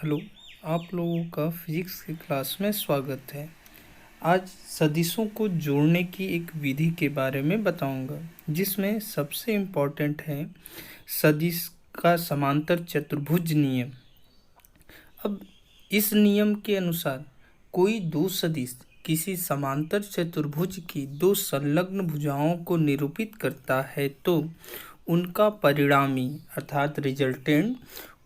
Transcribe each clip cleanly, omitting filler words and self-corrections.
Hello. आप लोगों का फिजिक्स की क्लास में स्वागत है। आज सदिशों को जोड़ने की एक विधि के बारे में बताऊंगा, जिसमें सबसे इम्पोर्टेंट है सदिश का समांतर चतुर्भुज नियम। अब इस नियम के अनुसार कोई दो सदिश किसी समांतर चतुर्भुज की दो संलग्न भुजाओं को निरूपित करता है तो उनका परिणामी अर्थात रिजल्टेंट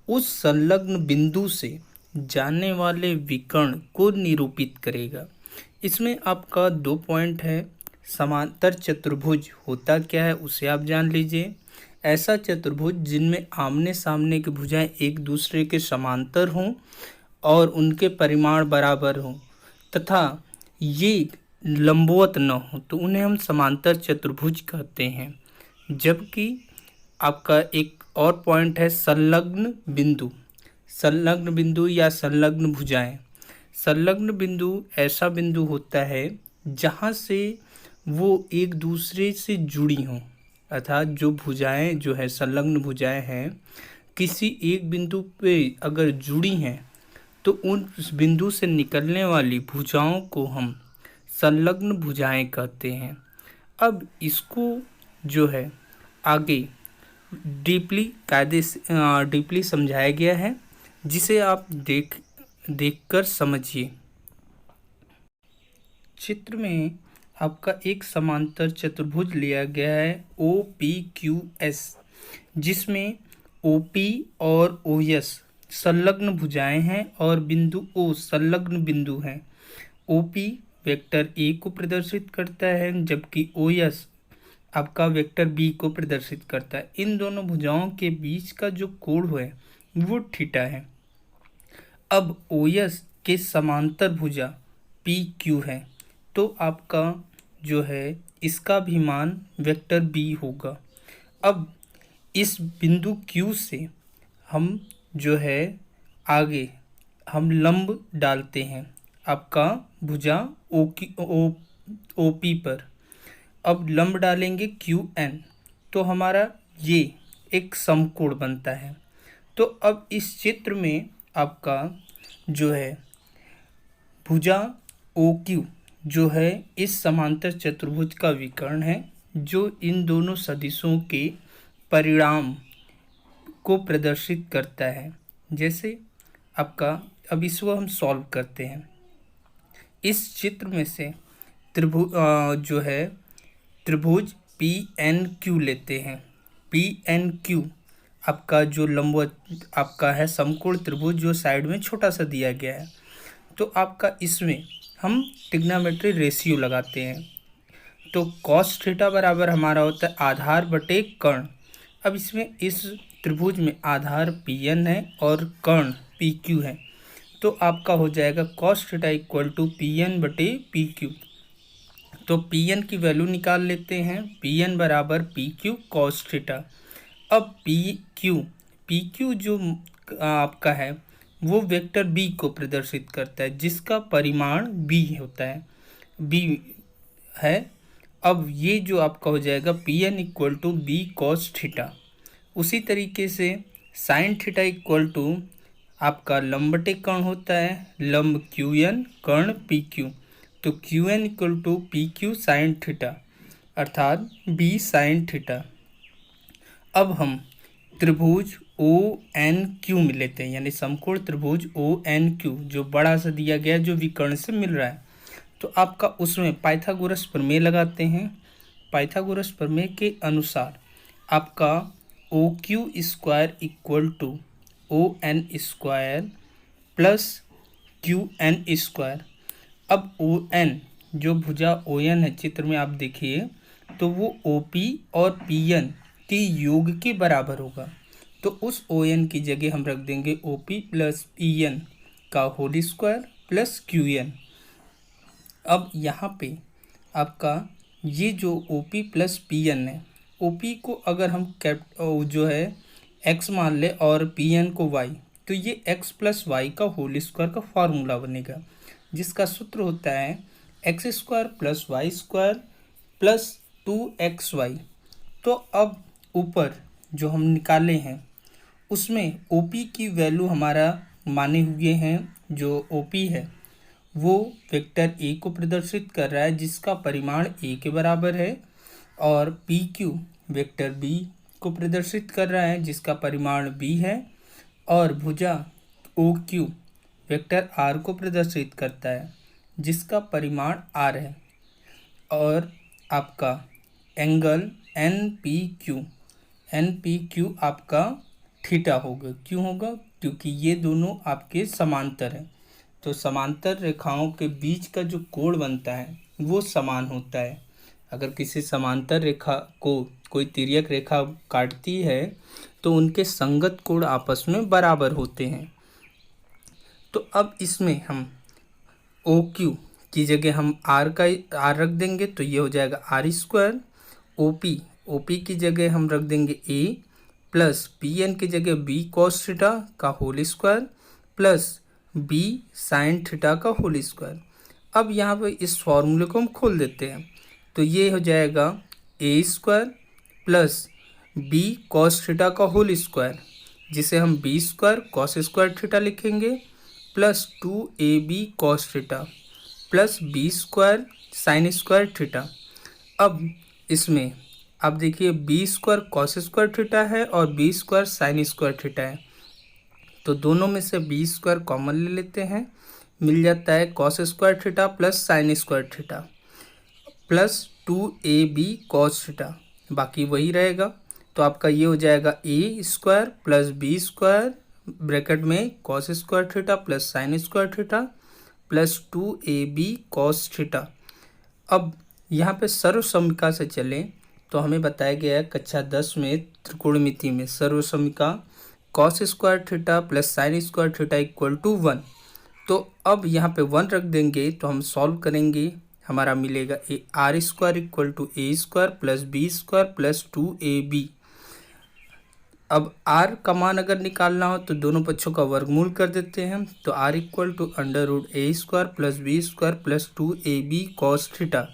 उस संलग्न बिंदु से जाने वाले विकर्ण को निरूपित करेगा। इसमें आपका 2 पॉइंट है। समांतर चतुर्भुज होता क्या है उसे आप जान लीजिए। ऐसा चतुर्भुज जिनमें आमने सामने की भुजाएं एक दूसरे के समांतर हों और उनके परिमाण बराबर हों तथा ये लंबवत न हो तो उन्हें हम समांतर चतुर्भुज कहते हैं। जबकि आपका एक और पॉइंट है संलग्न बिंदु। संलग्न बिंदु या संलग्न भुजाएं। संलग्न बिंदु ऐसा बिंदु होता है जहाँ से वो एक दूसरे से जुड़ी हों, अर्थात जो भुजाएं जो है संलग्न भुजाएं हैं किसी एक बिंदु पे अगर जुड़ी हैं तो उस बिंदु से निकलने वाली भुजाओं को हम संलग्न भुजाएं कहते हैं। अब इसको जो है आगे डीपली समझाया गया है, जिसे आप देखकर समझिए। चित्र में आपका एक समांतर चतुर्भुज लिया गया है OPQS, जिसमें OP और OS संलग्न भुजाएं हैं और बिंदु O संलग्न बिंदु हैं। OP वेक्टर A को प्रदर्शित करता है जबकि OS आपका वेक्टर B को प्रदर्शित करता है। इन दोनों भुजाओं के बीच का जो कोण है वो थीटा है। अब OS के समांतर भुजा PQ है तो आपका जो है इसका भी मान वेक्टर B होगा। अब इस बिंदु Q से हम जो है आगे हम लंब डालते हैं आपका भुजा OP पर। अब लंब डालेंगे QN तो हमारा ये एक समकोण बनता है। तो अब इस चित्र में आपका जो है भुजा OQ जो है इस समांतर चतुर्भुज का विकर्ण है, जो इन दोनों सदिशों के परिणाम को प्रदर्शित करता है। जैसे आपका अब इसको हम सॉल्व करते हैं। इस चित्र में से त्रिभुज PNQ लेते हैं। PNQ आपका जो लंबवत आपका है समकोण त्रिभुज जो साइड में छोटा सा दिया गया है। तो आपका इसमें हम ट्रिग्नोमेट्री रेशियो लगाते हैं। तो cos थीटा बराबर हमारा होता है आधार बटे कर्ण। अब इसमें इस त्रिभुज में आधार PN है और कर्ण PQ है तो आपका हो जाएगा cos theta equal to PN बटे PQ। तो Pn की वैल्यू निकाल लेते हैं। Pn बराबर PQ cos थीटा। अब PQ जो आपका है वो वेक्टर B को प्रदर्शित करता है जिसका परिमाण B होता है, B है। अब ये जो आपका हो जाएगा Pn equal to B cos theta. उसी तरीके से साइन थीटा इक्वल टू आपका लंब बटे कर्ण होता है, लंब QN कर्ण PQ। तो QN equal to PQ sine theta अर्थात B साइन थीटा। अब हम त्रिभुज ONQ में लेते हैं, यानी समकोण त्रिभुज ONQ जो बड़ा सा दिया गया जो विकर्ण से मिल रहा है। तो आपका उसमें पाइथागोरस प्रमेय लगाते हैं। पाइथागोरस प्रमेय के अनुसार आपका OQ square equal to ON square plus QN square. अब ON जो भुजा ON है चित्र में आप देखिए तो वो OP और PN के योग के बराबर होगा। तो उस ON की जगह हम रख देंगे OP प्लस PN का होल स्क्वायर प्लस QN। अब यहाँ पे आपका ये जो OP प्लस PN है, OP को अगर हम जो है x मान ले और PN को y, तो ये x प्लस वाई का होल स्क्वायर का फॉर्मूला बनेगा जिसका सूत्र होता है x square plus y square plus 2xy। तो अब ऊपर जो हम निकाले हैं उसमें OP की वैल्यू हमारा माने हुए हैं जो OP है वो वेक्टर A को प्रदर्शित कर रहा है जिसका परिमाण A के बराबर है, और PQ वेक्टर B को प्रदर्शित कर रहा है जिसका परिमाण B है, और भुजा OQ वेक्टर R को प्रदर्शित करता है जिसका परिमाण R है, और आपका एंगल NPQ आपका थीटा होगा। क्यों होगा? क्योंकि ये दोनों आपके समांतर हैं, तो समांतर रेखाओं के बीच का जो कोण बनता है वो समान होता है। अगर किसी समांतर रेखा को कोई तिर्यक रेखा काटती है तो उनके संगत कोण आपस में बराबर होते हैं। तो अब इसमें हम OQ की जगह हम R रख देंगे तो ये हो जाएगा R²। OP की जगह हम रख देंगे A प्लस PN की जगह B cos थीटा का whole square plus B sin theta का होल स्क्वायर। अब यहाँ पे इस फॉर्मूले को हम खोल देते हैं तो ये हो जाएगा A² plus B cos theta का होल स्क्वायर, जिसे हम B² cos² थीटा लिखेंगे, plus 2AB cos theta plus B² sin² theta. अब इसमें आप देखिए B² cos² थीटा है और B² sin² थीटा है, तो दोनों में से B² कॉमन ले लेते हैं, मिल जाता है cos² theta plus sin² theta plus 2AB cos theta, बाकी वही रहेगा। तो आपका ये हो जाएगा A² प्लस B² ब्रैकेट में cos² theta plus sin² theta plus 2AB cos theta. अब यहाँ पे सर्वसमीका से चलें तो हमें बताया गया है कक्षा 10 में त्रिकोणमिति में सर्वसमीका cos² theta plus sin² theta equal to 1। तो अब यहाँ पे 1 रख देंगे तो हम सॉल्व करेंगे, हमारा मिलेगा R² equal to A² plus B² plus 2AB। अब R का मान अगर निकालना हो तो दोनों पक्षों का वर्गमूल कर देते हैं, तो R equal to √A² plus B² plus 2AB cos theta.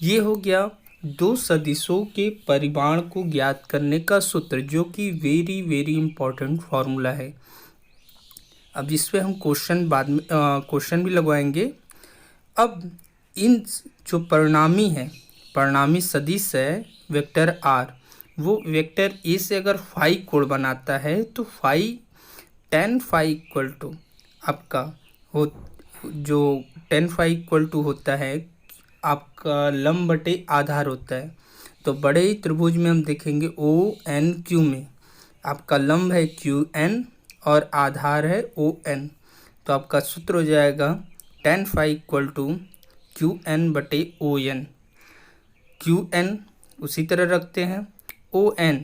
ये हो गया दो सदिशों के परिमाण को ज्ञात करने का सूत्र, जो कि वेरी वेरी इंपॉर्टेंट फॉर्मूला है। अब इस पे हम क्वेश्चन बाद में क्वेश्चन भी लगवाएंगे। अब इन जो परिणामी सदिश है वेक्टर R, वो वेक्टर A से अगर फाई कोण बनाता है तो tan फाई इक्वल टू आपका जो tan फाई इक्वल टू होता है आपका लंब बटे आधार होता है। तो बड़े ही त्रिभुज में हम देखेंगे ONQ में आपका लंब है QN और आधार है ON, तो आपका सूत्र हो जाएगा tan phi equal to QN बटे ON। QN उसी तरह रखते हैं, ON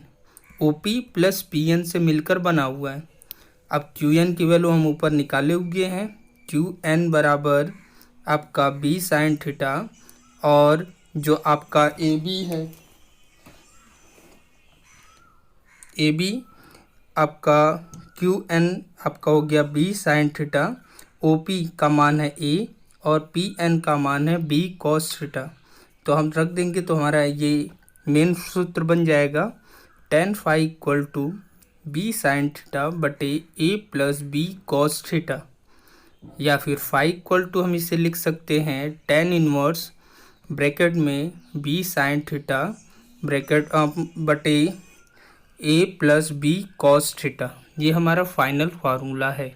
OP प्लस PN से मिलकर बना हुआ है। अब QN की वैल्यू हम ऊपर निकाले हुए हैं, QN बराबर आपका B sin थीटा, और जो आपका AB है AB आपका QN आपका हो गया B sin थीटा, OP का मान है A और PN का मान है B cos थीटा। तो हम रख देंगे तो हमारा ये मेन सूत्र बन जाएगा tan phi equal to B sin theta बटे A plus B cos theta, या फिर फाई इक्वल टू हम इसे लिख सकते हैं tan इनवर्स ब्रैकेट में B sin थीटा ब्रैकेट बटे A plus B cos theta. ये हमारा फाइनल फार्मूला है।